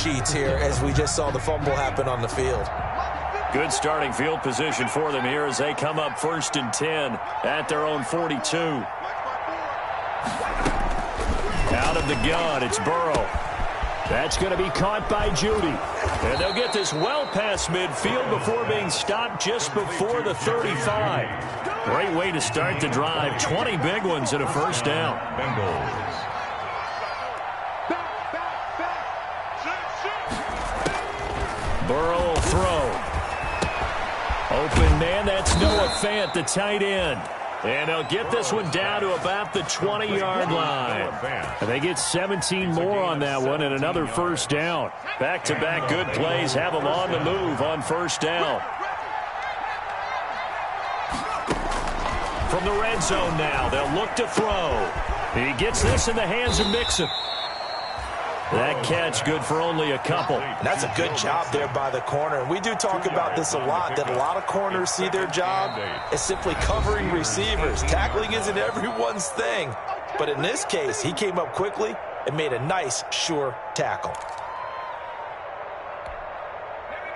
sheets here as we just saw the fumble happen on the field. Good starting field position for them here as they come up 1st and 10 at their own 42. Out of the gun, it's Burrow. That's going to be caught by Judy. And they'll get this well past midfield before being stopped just before the 35. Great way to start the drive. 20 big ones and a first down. Bengals. Burrow will throw. Open man, that's Noah Fant, the tight end. And they'll get this one down to about the 20-yard line. They get 17 more on that one and another first down. Back-to-back good plays have them on the move on first down. From the red zone now, they'll look to throw. He gets this in the hands of Mixon. That catch good for only a couple. That's a good job there by the corner. We do talk about this a lot, that a lot of corners see their job as simply covering receivers. Tackling isn't everyone's thing. But in this case, he came up quickly and made a nice, sure tackle.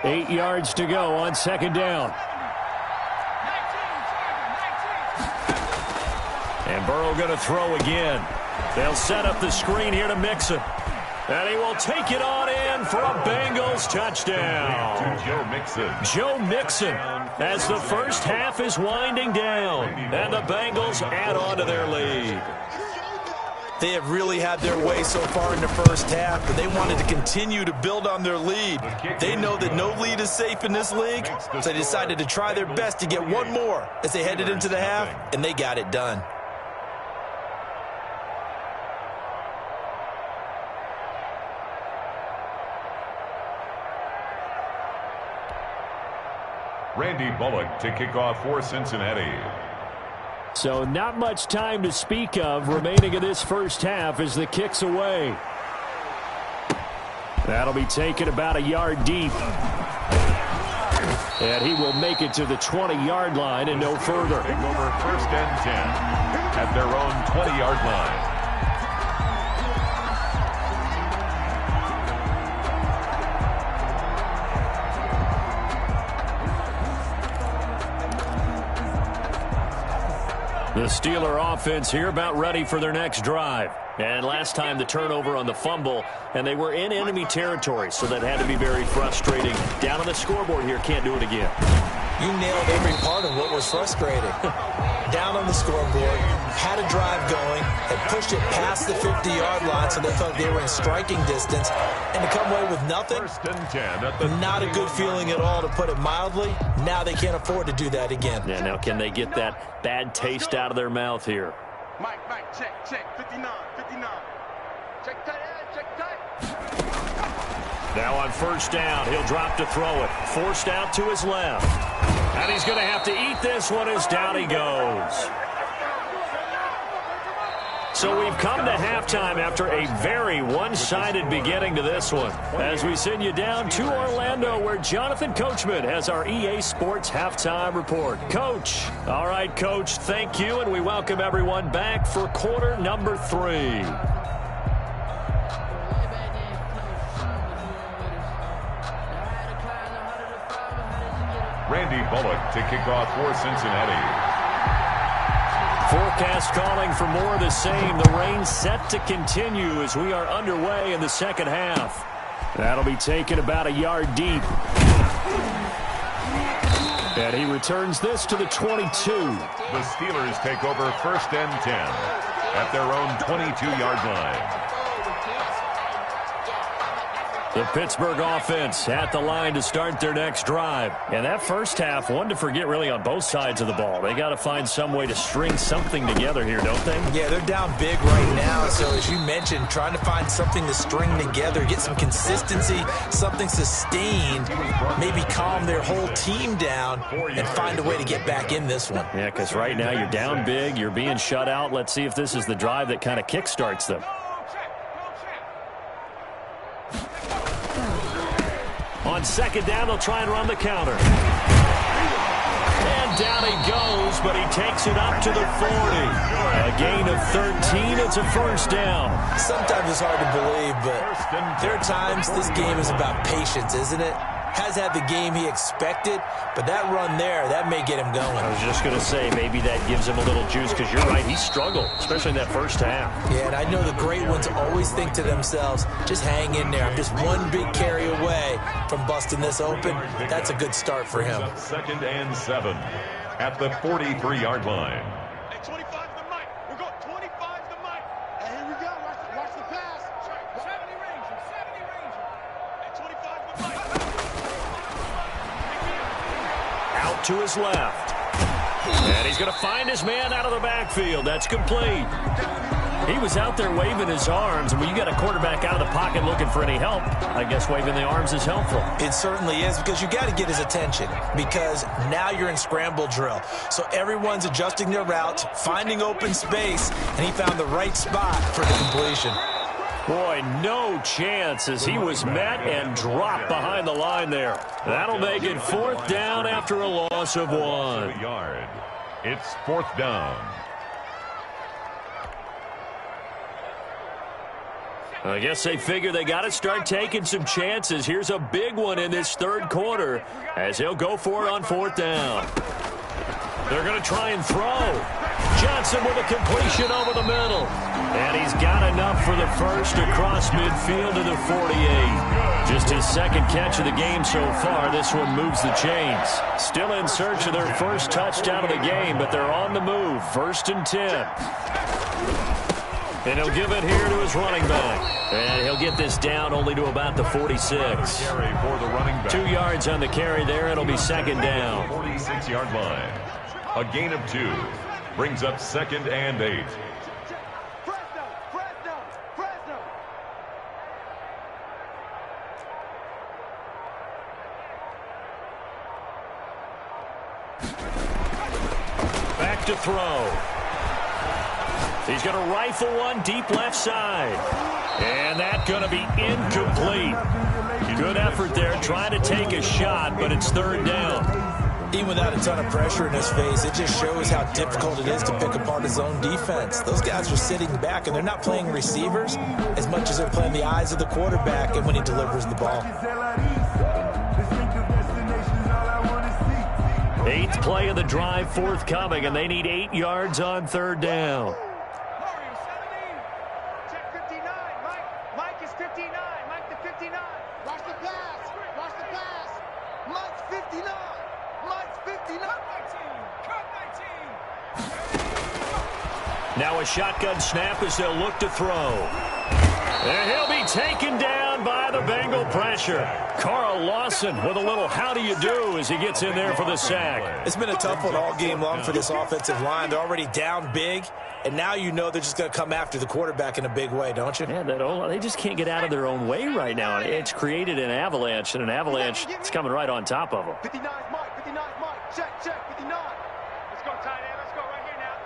8 yards to go on second down. And Burrow going to throw again. They'll set up the screen here to Mixon. And he will take it on in for a Bengals touchdown. Joe Mixon. Joe Mixon as the first half is winding down. And the Bengals add on to their lead. They have really had their way so far in the first half, but they wanted to continue to build on their lead. They know that no lead is safe in this league, so they decided to try their best to get one more as they headed into the half, and they got it done. Randy Bullock to kick off for Cincinnati. So not much time to speak of remaining in this first half as the kick's away. That'll be taken about a yard deep. And he will make it to the 20-yard line and no further. Take over 1st and 10 at their own 20-yard line. The Steeler offense here about ready for their next drive. And last time the turnover on the fumble, and they were in enemy territory, so that had to be very frustrating. Down on the scoreboard here, can't do it again. You nailed every part of what was frustrating. Down on the scoreboard, had a drive going, had pushed it past the 50-yard line so they felt they were in striking distance, and to come away with nothing, 1st and 10 at the not a good feeling at all, to put it mildly. Now they can't afford to do that again. Yeah, now can they get that bad taste out of their mouth here? Mike, check, 59. Check tight, check tight. Now on first down, he'll drop to throw it. Forced out to his left. And he's going to have to eat this one as down he goes. So we've come to halftime after a very one-sided beginning to this one. As we send you down to Orlando, where Jonathan Coachman has our EA Sports Halftime Report. Coach. All right, Coach, thank you, and we welcome everyone back for quarter number 3. Randy Bullock to kick off for Cincinnati. Forecast calling for more of the same. The rain set to continue as we are underway in the second half. That'll be taken about a yard deep. And he returns this to the 22. The Steelers take over 1st and 10 at their own 22-yard line. The Pittsburgh offense at the line to start their next drive. And that first half, one to forget really on both sides of the ball. They got to find some way to string something together here, don't they? Yeah, they're down big right now. So as you mentioned, trying to find something to string together, get some consistency, something sustained, maybe calm their whole team down and find a way to get back in this one. Yeah, because right now you're down big, you're being shut out. Let's see if this is the drive that kind of kickstarts them. On second down, they'll try and run the counter. And And down he goes, but he takes it up to the 40. A gain of 13. It's a first down. Sometimes it's hard to believe, but there are times this game is about patience, isn't it? Has had the game he expected, but that run there, that may get him going. I was just going to say, maybe that gives him a little juice, because you're right, he struggled, especially in that first half. Yeah, and I know the great ones always think to themselves, just hang in there. I'm just one big carry away from busting this open. That's a good start for him. 2nd and 7 at the 43-yard line. Hey, 25 the mic. We're going 25 the mic. Hey, here we go. Watch the pass. 70 Ranger. Hey, 25 the mic. Out to his left. And he's going to find his man out of the backfield. That's complete. He was out there waving his arms, and when you got a quarterback out of the pocket looking for any help, I guess waving the arms is helpful. It certainly is, because you got to get his attention, because now you're in scramble drill. So everyone's adjusting their routes, finding open space, and he found the right spot for the completion. Boy, no chance as he was met and dropped behind the line there. That'll make it 4th down after a loss of 1. It's 4th down. I guess they figure they got to start taking some chances. Here's a big one in this 3rd quarter as he'll go for it on 4th down. They're going to try and throw. Johnson with a completion over the middle. And he's got enough for the first across midfield to the 48. Just his 2nd catch of the game so far. This one moves the chains. Still in search of their first touchdown of the game, but they're on the move. 1st and 10. And he'll give it here to his running back. And he'll get this down only to about the 46. 2 yards on the carry there. It'll be 2nd down. 46-yard line. A gain of 2. Brings up 2nd and 8. Back to throw. He's going to rifle one deep left side. And that's going to be incomplete. Good effort there trying to take a shot, but it's 3rd down. Even without a ton of pressure in his face, it just shows how difficult it is to pick apart his own defense. Those guys are sitting back, and they're not playing receivers as much as they're playing the eyes of the quarterback and when he delivers the ball. 8th play of the drive forthcoming, and they need 8 yards on 3rd down. Check 59. Mike is 59. Mike the 59. Watch the pass. Watch the pass. Mike's 59. Mike's 59. 19. Cut 19. Now a shotgun snap as they'll look to throw. And he'll be taken down by the Bengal pressure. Carl Lawson with a little how do you do as he gets in there for the sack. It's been a tough one all game long for this offensive line. They're already down big, and now you know they're just going to come after the quarterback in a big way, don't you? Yeah, they just can't get out of their own way right now. It's created an avalanche, and an avalanche is coming right on top of them. 59 Mike. 59 Mike. Check. 59. Let's go, tight end. Let's go right here now.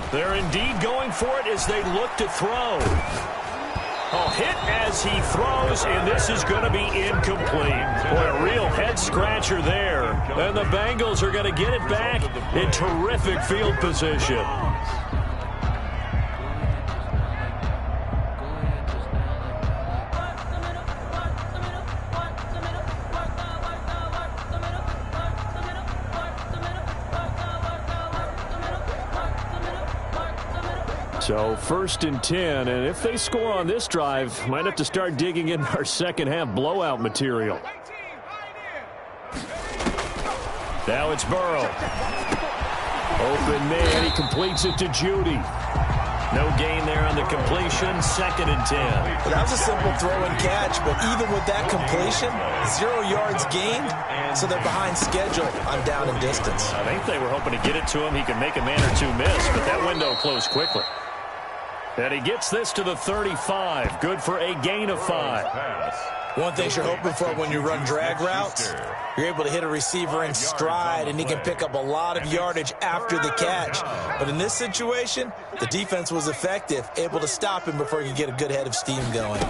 They're indeed going for it as they look to throw. A hit as he throws, and this is going to be incomplete. Boy, a real head-scratcher there. And the Bengals are going to get it back in terrific field position. So 1st and 10, and if they score on this drive, might have to start digging in our second half blowout material. Now it's Burrow. Open man, he completes it to Judy. No gain there on the completion, 2nd and 10. Well, that was a simple throw and catch, but even with that completion, 0 yards gained, so they're behind schedule on down and distance. I think they were hoping to get it to him. He could make a man or two miss, but that window closed quickly. And he gets this to the 35. Good for a gain of 5. One thing you're hoping for when you run drag routes, you're able to hit a receiver in stride, and he can pick up a lot of yardage after the catch. But in this situation, the defense was effective, able to stop him before he could get a good head of steam going.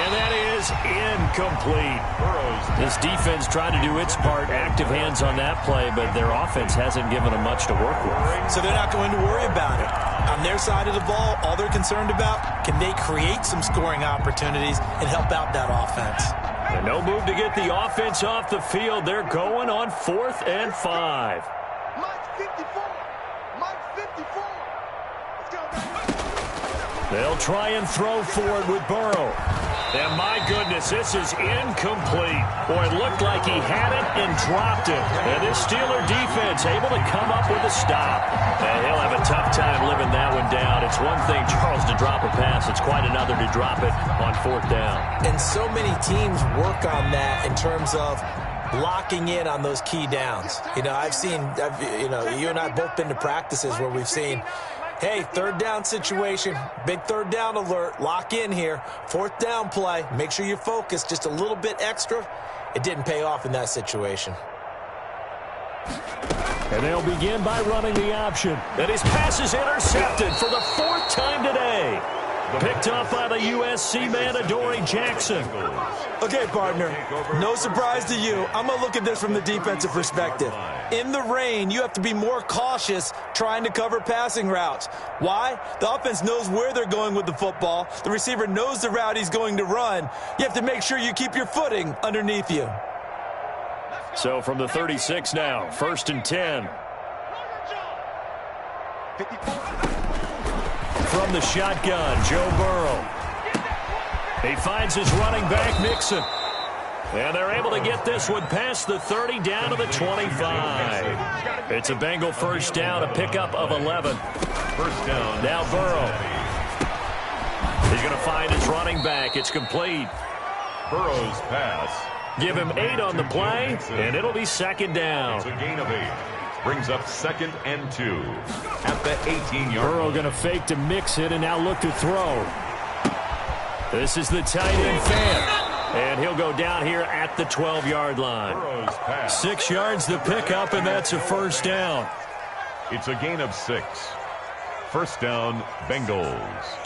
And that is incomplete. This defense tried to do its part, active hands on that play, but their offense hasn't given them much to work with. So they're not going to worry about it. On their side of the ball, all they're concerned about, can they create some scoring opportunities and help out that offense? And no move to get the offense off the field. They're going on 4th and 5. Mike 54. Mike 54. Let's go. They'll try and throw for it with Burrow. And my goodness, this is incomplete. Boy, it looked like he had it and dropped it. And this Steeler defense able to come up with a stop. And he'll have a tough time living that one down. It's one thing, Charles, to drop a pass. It's quite another to drop it on 4th down. And so many teams work on that in terms of locking in on those key downs. You know, you and I both been to practices where we've seen, hey, 3rd down situation, big 3rd down alert, lock in here, 4th down play, make sure you focus just a little bit extra. It didn't pay off in that situation. And they'll begin by running the option. And his pass is intercepted for the 4th time today. Picked off by the USC man, Adoree Jackson. Okay, partner, no surprise to you. I'm going to look at this from the defensive perspective. In the rain, you have to be more cautious trying to cover passing routes. Why? The offense knows where they're going with the football. The receiver knows the route he's going to run. You have to make sure you keep your footing underneath you. So from the 36 now, 1st and 10. From the shotgun, Joe Burrow. He finds his running back, Mixon. And they're able to get this one past the 30 down to the 25. It's a Bengal 1st down, a pickup of 11. 1st down. Now Burrow. He's going to find his running back. It's complete. Burrow's pass. Give him 8 on the play, and it'll be 2nd down. It's a gain of 8. Brings up 2nd and 2 at the 18-yard. Burrow going to fake to mix it and now look to throw. This is the tight end fan. And he'll go down here at the 12-yard line. 6 yards the pickup, and that's a 1st down. It's a gain of 6. 1st down, Bengals.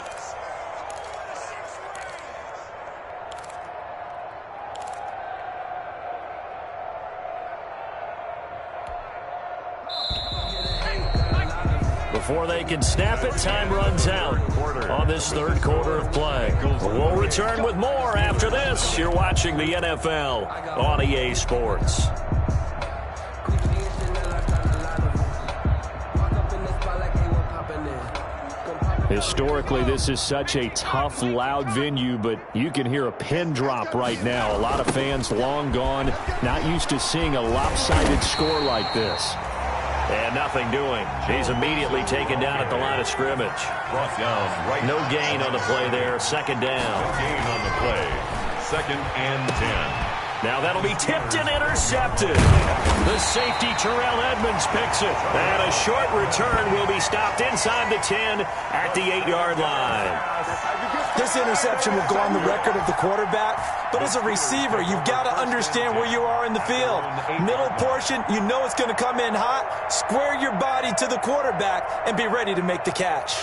Before they can snap it, time runs out on this 3rd quarter of play. We'll return with more after this. You're watching the NFL on EA Sports. Historically, this is such a tough, loud venue, but you can hear a pin drop right now. A lot of fans long gone, not used to seeing a lopsided score like this. And nothing doing. He's immediately taken down at the line of scrimmage. Brought down right. No gain on the play there. 2nd down. No gain on the play. 2nd and 10. Now that'll be tipped and intercepted. The safety, Terrell Edmonds, picks it. And a short return will be stopped inside the 10 at the 8-yard line. This interception will go on the record of the quarterback, but as a receiver, you've got to understand where you are in the field. Middle portion, you know it's going to come in hot. Square your body to the quarterback and be ready to make the catch.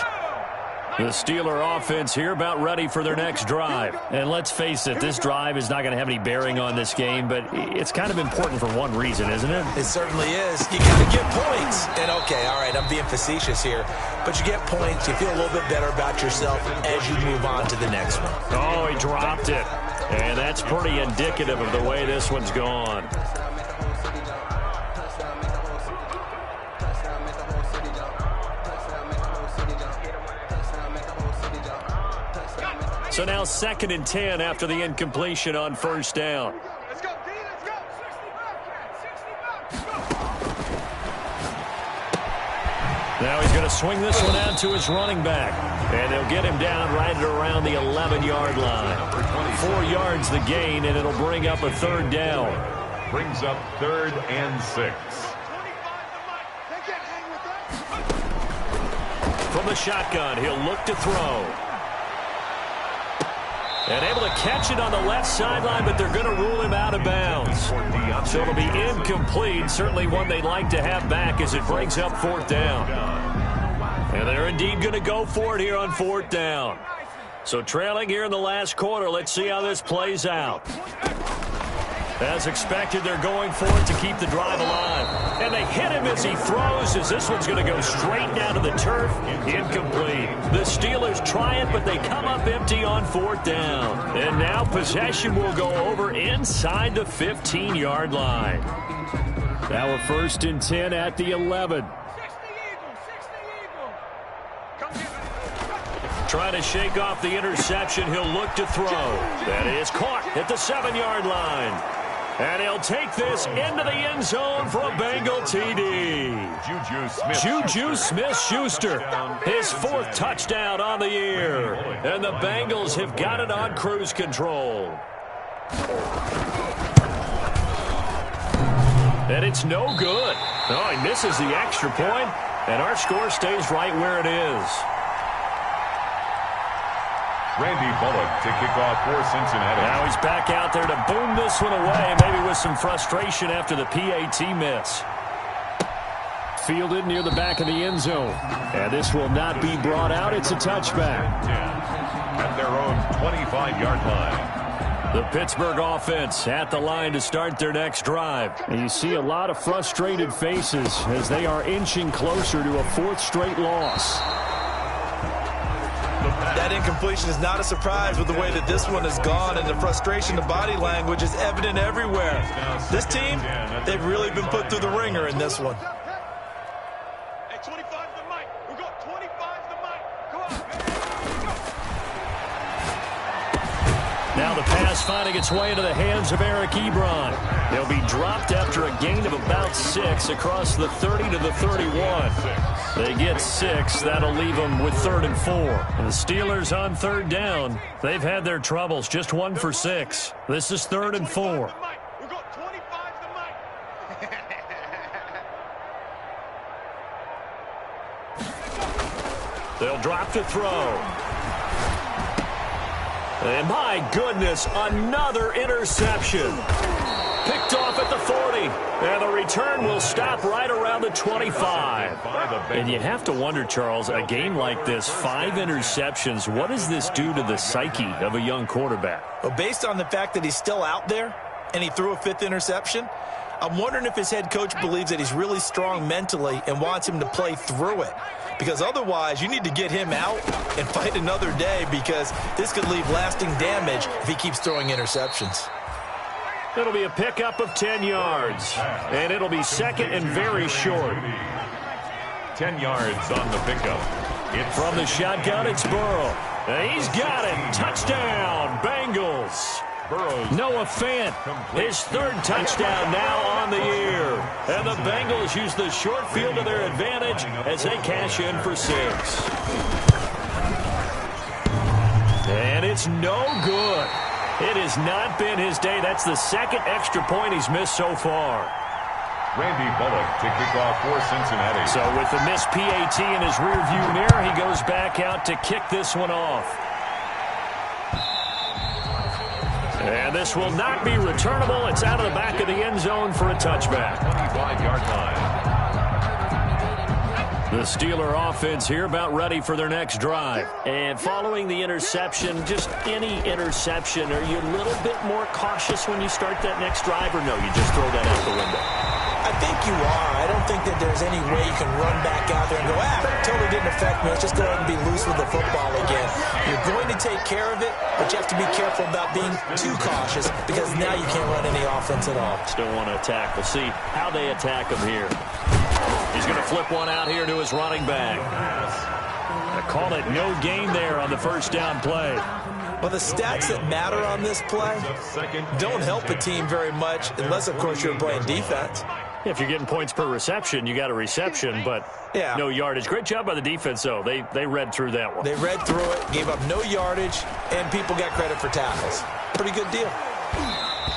The Steeler offense here about ready for their next drive. And let's face it, this drive is not going to have any bearing on this game, but it's kind of important for one reason, isn't it? It certainly is. You got to get points. And okay, all right, I'm being facetious here, but you get points, you feel a little bit better about yourself as you move on to the next one. Oh, he dropped it. And that's pretty indicative of the way this one's gone. So now 2nd and 10 after the incompletion on 1st down. Let's go, D, let's go. 60 Now he's going to swing this one out to his running back. And they'll get him down right at around the 11-yard line. 4 yards the gain, and it'll bring up a 3rd down. Brings up 3rd and 6. From the shotgun, he'll look to throw. And able to catch it on the left sideline, but they're going to rule him out of bounds. So it'll be incomplete. Certainly one they'd like to have back as it brings up 4th down. And they're indeed going to go for it here on 4th down. So trailing here in the last quarter. Let's see how this plays out. As expected, they're going for it to keep the drive alive. And they hit him as he throws, as this one's going to go straight down to the turf. Incomplete. The Steelers try it, but they come up empty on 4th down. And now possession will go over inside the 15-yard line. Now a 1st and 10 at the 11. Trying to shake off the interception. He'll look to throw. That is caught at the 7-yard line. And he'll take this into the end zone for a Bengal TD. Juju Smith-Schuster, his 4th touchdown on the year. And the Bengals have got it on cruise control. And it's no good. Oh, he misses the extra point, and our score stays right where it is. Randy Bullock to kick off for Cincinnati. Now he's back out there to boom this one away, maybe with some frustration after the PAT miss. Fielded near the back of the end zone. And this will not be brought out. It's a touchback. At their own 25-yard line. The Pittsburgh offense at the line to start their next drive. And you see a lot of frustrated faces as they are inching closer to a 4th straight loss. That incompletion is not a surprise with the way that this one has gone, and the frustration, the body language is evident everywhere. This team, they've really been put through the ringer in this one. Hey, 25 to the mic. We got 25 to the mic. Go on. Now the pass finding its way into the hands of Eric Ebron. They'll be dropped after a gain of about 6 across the 30 to the 31. They get 6. That'll leave them with 3rd and 4. And the Steelers on 3rd down. They've had their troubles. Just 1 for 6. This is 3rd and 4. We got 25 to the mic. They'll drop to throw. And my goodness, another interception. Picked off at the 40. And the return will stop right around the 25. And you have to wonder, Charles, a game like this, 5 interceptions, what does this do to the psyche of a young quarterback? Well, based on the fact that he's still out there and he threw a 5th interception, I'm wondering if his head coach believes that he's really strong mentally and wants him to play through it. Because otherwise, you need to get him out and fight another day, because this could leave lasting damage if he keeps throwing interceptions. It'll be a pickup of 10 yards. And it'll be 2nd and very short. 10 yards on the pickup. From the shotgun, it's Burrow. And he's got it. Touchdown, Bengals. Noah Fant, his 3rd touchdown now on the year. And the Bengals use the short field to their advantage as they cash in for 6. And it's no good. It has not been his day. That's the 2nd extra point he's missed so far. Randy Bullock to kick off for Cincinnati. So with the missed PAT in his rearview mirror, he goes back out to kick this one off. And this will not be returnable. It's out of the back of the end zone for a touchback. 25-yard line. The Steeler offense here about ready for their next drive. And following the interception, just any interception, are you a little bit more cautious when you start that next drive, or no, you just throw that out the window? I think you are. I don't think that there's any way you can run back out there and go, totally didn't affect me. Let's just go ahead and be loose with the football again. You're going to take care of it, but you have to be careful about being too cautious, because now you can't run any offense at all. Still want to attack. We'll see how they attack him here. He's going to flip one out here to his running back. I call it no gain there on the 1st down play. Well, the stats that matter on this play don't help a team very much, unless, of course, you're playing defense. If you're getting points per reception, you got a reception, but no yardage. Great job by the defense, though. They read through that one. They read through it, gave up no yardage, and people got credit for tackles. Pretty good deal.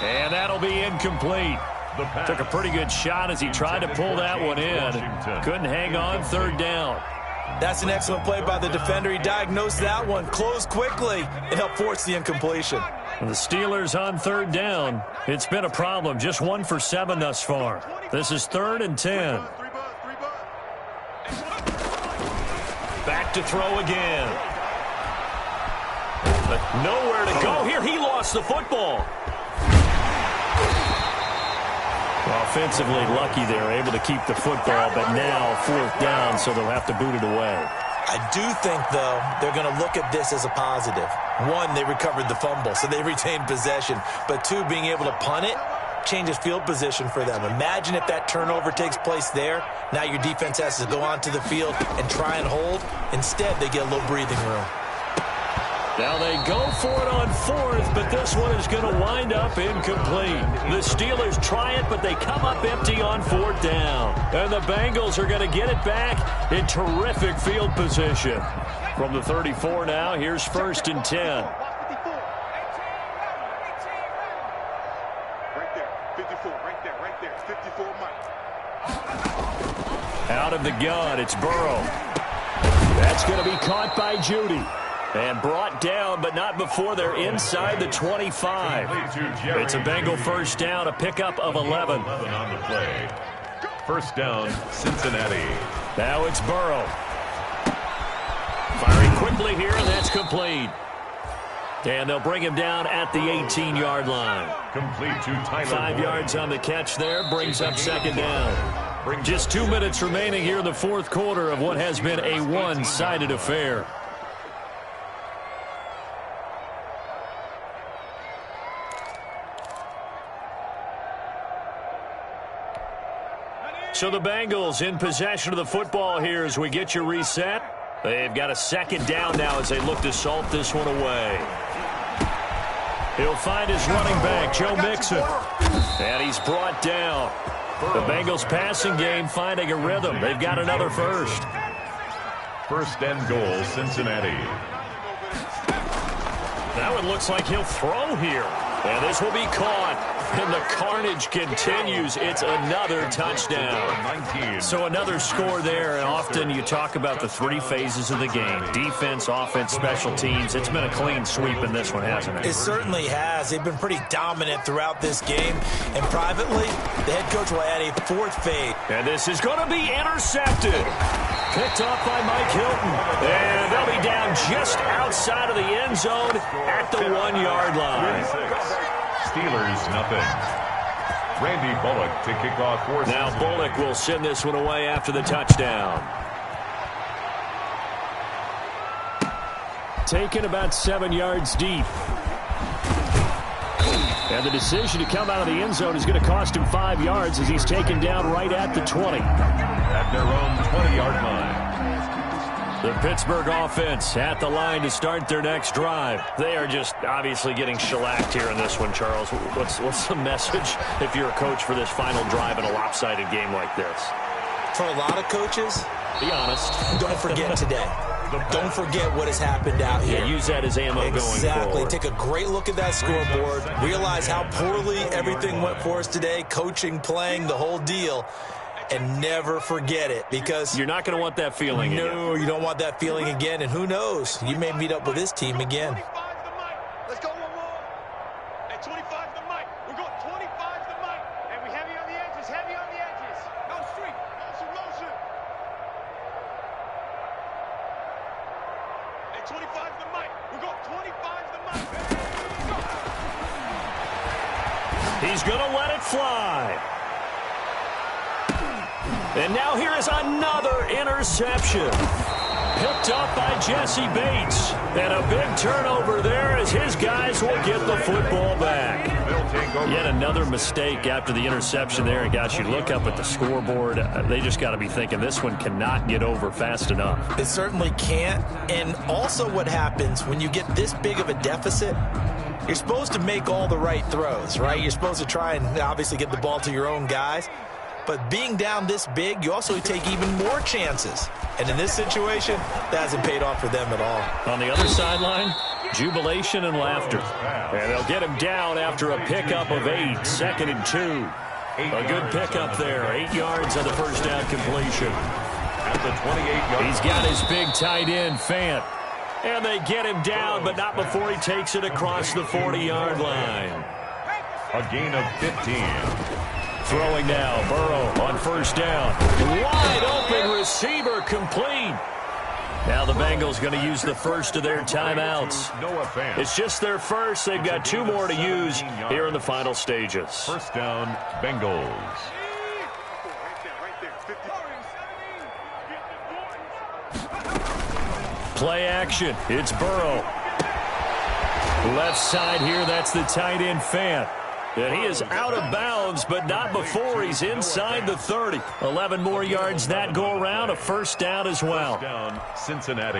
And that'll be incomplete. Took a pretty good shot as he tried to pull that one in. Couldn't hang on 3rd down. That's an excellent play by the defender. He diagnosed that one, closed quickly, and helped force the incompletion. The Steelers on third down. It's been a problem. Just 1 for 7 thus far. This is 3rd and 10. Back to throw again. But nowhere to go here. He lost the football. Offensively lucky they're able to keep the football, but now 4th down, so they'll have to boot it away. I do think, though, they're going to look at this as a positive. 1, they recovered the fumble, so they retained possession. But 2, being able to punt it changes field position for them. Imagine if that turnover takes place there. Now your defense has to go onto the field and try and hold. Instead, they get a little breathing room. Now they go for it on 4th, but this one is going to wind up incomplete. The Steelers try it, but they come up empty on 4th down. And the Bengals are going to get it back in terrific field position. From the 34 now, here's 1st and 10. Right there, 54, right there, 54, Mike. Out of the gun, it's Burrow. That's going to be caught by Judy. And brought down, but not before they're inside the 25. It's a Bengal 1st down, a pickup of 11. 11 on the play. 1st down, Cincinnati. Now it's Burrow. Firing quickly here, and that's complete. And they'll bring him down at the 18-yard line. Complete to Tyler 5 Boyd. yards on the catch there, brings up 2nd down. Just 2 minutes remaining here in the 4th quarter of what has been a one-sided affair. So the Bengals in possession of the football here as we get you reset. They've got a 2nd down now as they look to salt this one away. He'll find his running back, Joe Mixon. And he's brought down. The Bengals passing game finding a rhythm. They've got another 1st. 1st and goal, Cincinnati. Now it looks like he'll throw here. And this will be caught. And the carnage continues. It's another touchdown. So another score there. And often you talk about the 3 phases of the game. Defense, offense, special teams. It's been a clean sweep in this one, hasn't it? It certainly has. They've been pretty dominant throughout this game. And privately, the head coach will add a 4th phase. And this is going to be intercepted. Picked off by Mike Hilton. And they'll be down just outside of the end zone at the 1-yard line. Steelers, nothing. Randy Bullock to kick off for Now Cincinnati. Bullock will send this one away after the touchdown. Taken about 7 yards deep. And the decision to come out of the end zone is going to cost him 5 yards as he's taken down right at the 20. At their own 20-yard line. The Pittsburgh offense at the line to start their next drive. They are just obviously getting shellacked here in this one, Charles. What's the message if you're a coach for this final drive in a lopsided game like this? For a lot of coaches, be honest. Don't forget today. Don't forget what has happened out here. Yeah, use that as ammo going forward. Exactly. Take a great look at that scoreboard. Realize how poorly everything went for us today. Coaching, playing, the whole deal. And never forget it, because you're not going to want that feeling again. No, you don't want that feeling again. And who knows? You may meet up with this team again. Let's go one more. At 25 the mic. We're going 25 the mic. And we heavy on the edges, heavy on the edges. No streak. Motion, motion. At 25 the mic. We're going 25 the mic. He's going to let it fly. And now here is another interception. Picked up by Jesse Bates. And a big turnover there as his guys will get the football back. Yet another mistake after the interception there. And guys, you look up at the scoreboard. They just got to be thinking this one cannot get over fast enough. It certainly can't. And also what happens when you get this big of a deficit, you're supposed to make all the right throws, right? You're supposed to try and obviously get the ball to your own guys. But being down this big, you also take even more chances. And in this situation, that hasn't paid off for them at all. On the other sideline, jubilation and laughter. And they'll get him down after a pickup of 8, 2nd and 2. A good pickup there, 8 yards on the first down completion. the 28-yard line. He's got his big tight end, Fant. And they get him down, but not before he takes it across the 40-yard line. A gain of 15. Throwing now, Burrow on first down. Wide open receiver, complete. Now the Bengals going to use the first of their timeouts. It's just their first. They've got 2 more to use here in the final stages. First down, Bengals. Play action. It's Burrow. Left side here, that's the tight end, Fant. And he is out of bounds, but not before he's inside the 30. 11 more yards that go around, a first down as well. First down, Cincinnati.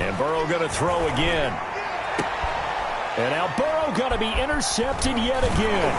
And Burrow going to throw again. And now Burrow going to be intercepted yet again.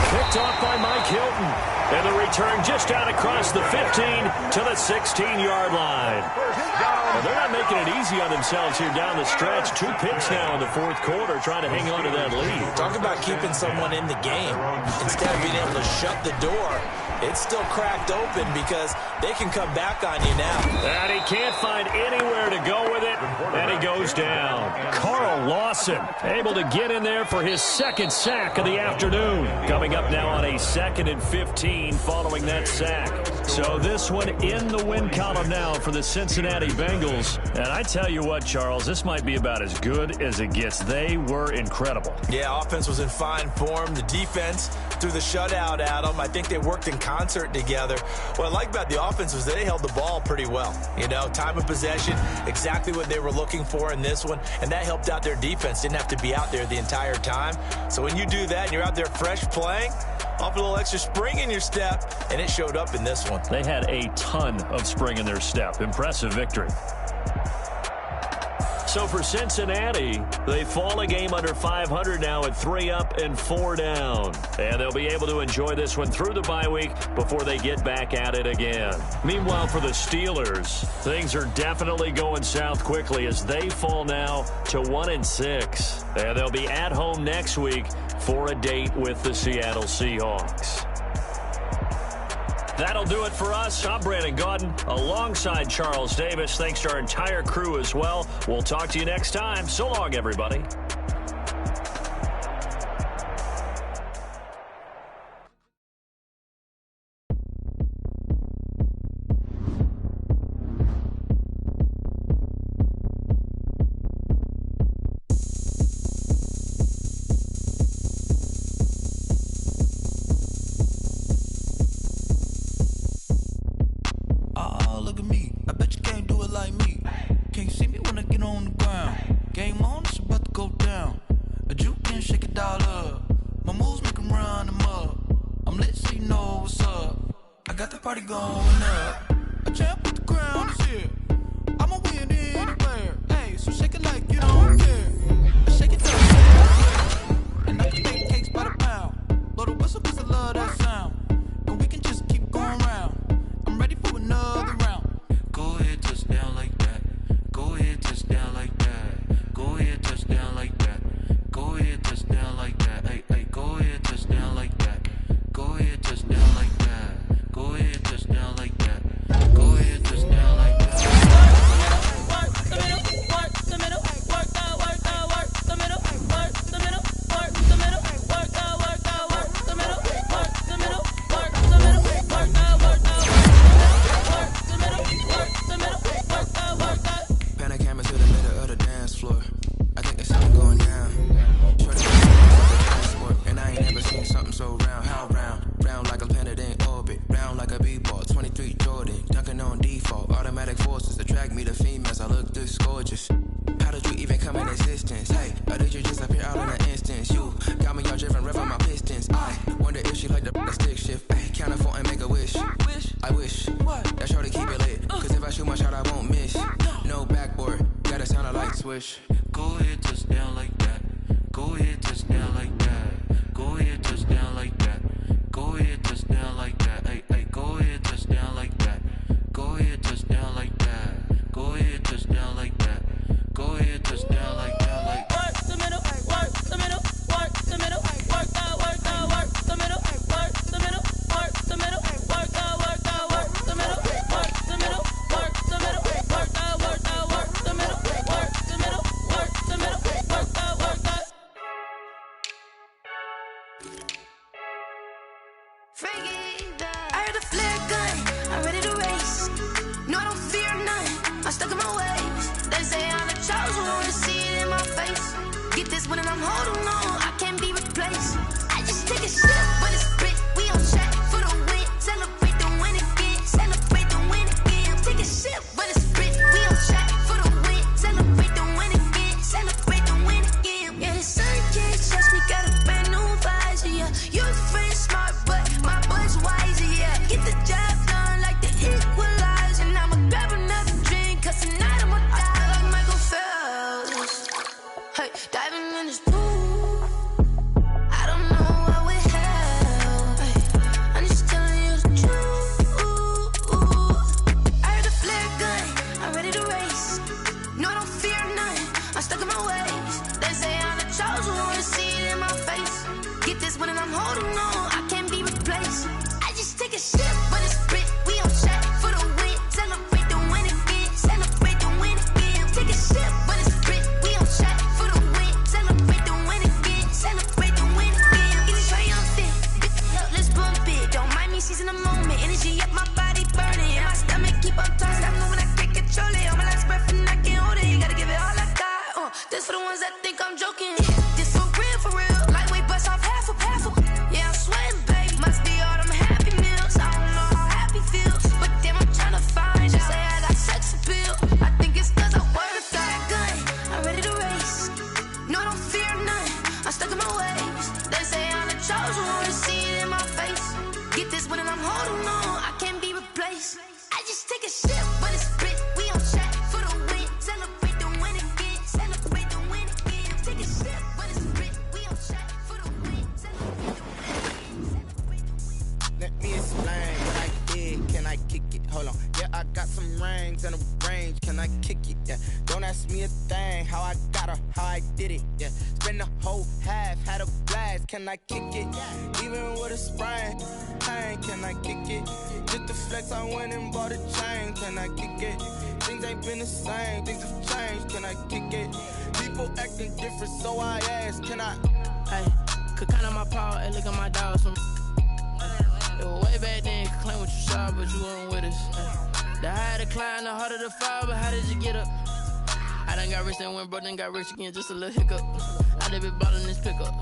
Picked off by Mike Hilton. And the return just out across the 15 to the 16-yard line. Well, they're not making it easy on themselves here down the stretch. 2 picks now in the fourth quarter trying to hang on to that lead. Talk about keeping someone in the game. Instead of being able to shut the door, it's still cracked open because they can come back on you now. And he can't find anywhere to go with it, and he goes down. Carl Lawson able to get in there for his second sack of the afternoon. Coming up now on a 2nd and 15 following that sack. So this one in the win column now for the Cincinnati Bengals. And I tell you what, Charles, this might be about as good as it gets. They were incredible. Yeah, offense was in fine form. The defense threw the shutout at them. I think they worked in concert together. What I like about the offense was they held the ball pretty well. You know, time of possession, exactly what they were looking for in this one, and that helped out their defense. Didn't have to be out there the entire time. So when you do that and you're out there fresh playing, off a little extra spring in your step, and it showed up in this one. They had a ton of spring in their step. Impressive victory. So for Cincinnati, they fall a game under 500 now at 3 up and 4 down. And they'll be able to enjoy this one through the bye week before they get back at it again. Meanwhile, for the Steelers, things are definitely going south quickly as they fall now to 1-6. And they'll be at home next week for a date with the Seattle Seahawks. That'll do it for us. I'm Brandon Gaudin alongside Charles Davis. Thanks to our entire crew as well. We'll talk to you next time. So long, everybody. Go ahead, touchdown like that. Go ahead, touchdown like that. Go ahead, touchdown like that. Go ahead, touchdown like that. Hey, hey, go ahead, touchdown like that. Go ahead, touchdown like that. Go ahead, touchdown like that. Go ahead, touchdown like that. Like work the middle, work the middle, work the middle, work that, work that, work. I'm holding on, I can't be replaced. I just take a sip, but it's split. We on track for the win. Celebrate the win again. Celebrate the win again. Take a sip, but it's split. We on track for the win. Celebrate the win again. Celebrate the win again. Yeah, the sun can't touch me. Got a brand new visor. Yeah, you're friend smart, but my bud's wiser. Yeah, get the job done like the equalizer. And I'ma grab another drink, 'cause tonight I'ma die like Michael Phelps. Hey, diving in this pool. I don't know what would help. Hey, I'm just telling you the truth. I heard the flare gun, I'm ready to race. No, I don't fear none, I'm stuck in my ways. They say I'm the chosen one, to see it in my face. Get this one and I'm holding on, I can't be replaced. I just take a sip, but it's split. We on track for the win. Celebrate the win again. Celebrate the win again. Take a sip, but it's split. We on track for the win. Celebrate the win again. Celebrate the win again. Get it triumphant. Let's bump it. Don't mind me seizing the moment. Energy up, my body burning. And my stomach keep on tossing. I know when I can't control it. On my last breath and I can't hold it. Gotta give it all I got. This for the ones that think I'm joking. This for real, for real. Lightweight bust off half of. Yeah, I'm sweating, babe. Must be all them happy meals. I don't know how happy feels, but damn, I'm trying to find out. Say I got sex appeal. I think it's 'cause I work with that gun. I'm ready to race. No, I don't fear none. I'm stuck in my ways. They say I'm the chosen one, to see it in my face. Get this one and I'm holding on, I can't be replaced. I just take a sip, but it's split. We on track for the win. Celebrate the win again. Celebrate the win again. Take a sip, but it's split. We on track for the win. Celebrate the win again. Let me explain what I did. Can I kick it? Hold on. Yeah, I got some rings and a range. Can I kick it? Yeah. Don't ask me a thing. How I got her, how I did it. Yeah. Spend the whole half, had a blast. Can I kick it? Even with a sprain. Pain, can I kick it? Just the flex, I went and bought a chain. Can I kick it? Things ain't been the same. Things have changed. Can I kick it? People acting different, so I ask. Can I? Hey, could count on my power and look at my dogs from. It was way back then, could claim what you saw, but you weren't with us. The higher the climb, the harder the fall, but how did you get up? I done got rich and went broke, then got rich again, just a little hiccup. I done been ballin' this pickup.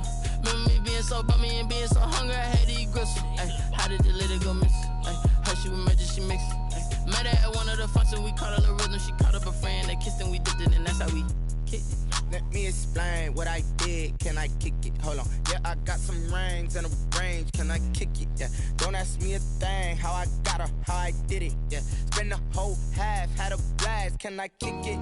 Remember me being so bummy and being so hungry, I had to eat gristle. Ay, how did you let it go miss? Ay, her she with magic, she mixed. Met her at one of the functions, we caught her the rhythm, she caught up a friend, they kissed and we dipped it, and that's how we kicked it. Let me explain what I did. Can I kick it? Hold on. Yeah, I got some rings and a range. Can I kick it? Yeah. Don't ask me a thing. How I got her, how I did it. Yeah. Spend the whole half, had a blast. Can I kick it?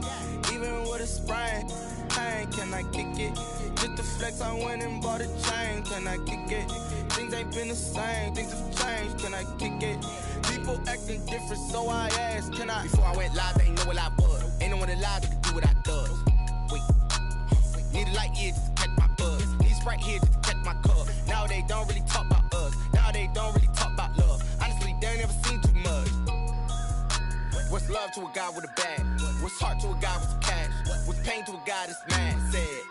Even with a sprain. Pain, can I kick it? Just the flex, I went and bought a chain. Can I kick it? Things ain't been the same. Things have changed. Can I kick it? People acting different, so I asked. Can I? Before I went live, they ain't know what I was. Ain't no one alive that could do what I does. Wait. Need a light here just to catch my buzz. Need Sprite here just to catch my cup. Now they don't really talk about us. Now they don't really talk about love. Honestly, they ain't never seen too much. What's love to a guy with a bag? What's heart to a guy with some cash? What's pain to a guy that's mad? Said.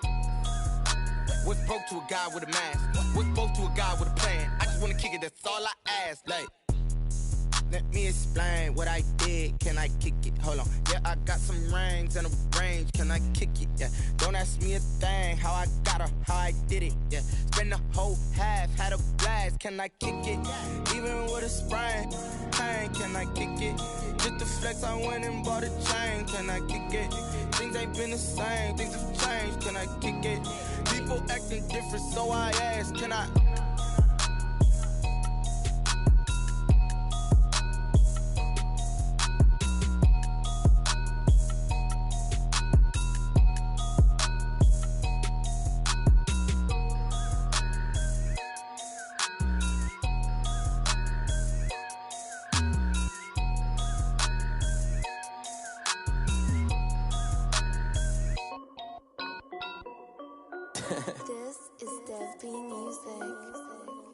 What's broke to a guy with a mask? What's both to a guy with a plan? I just wanna kick it, that's all I ask. Like. Let me explain what I did. Can I kick it? Hold on. Yeah, I got some rings and a range. Can I kick it? Yeah. Don't ask me a thing. How I got her, how I did it. Yeah. Spend the whole half, had a blast. Can I kick it? Even with a sprain. Pain, can I kick it? Just the flex, I went and bought a chain. Can I kick it? Things ain't been the same. Things have changed. Can I kick it? People acting different, so I ask. Can I? This is Dev B Music.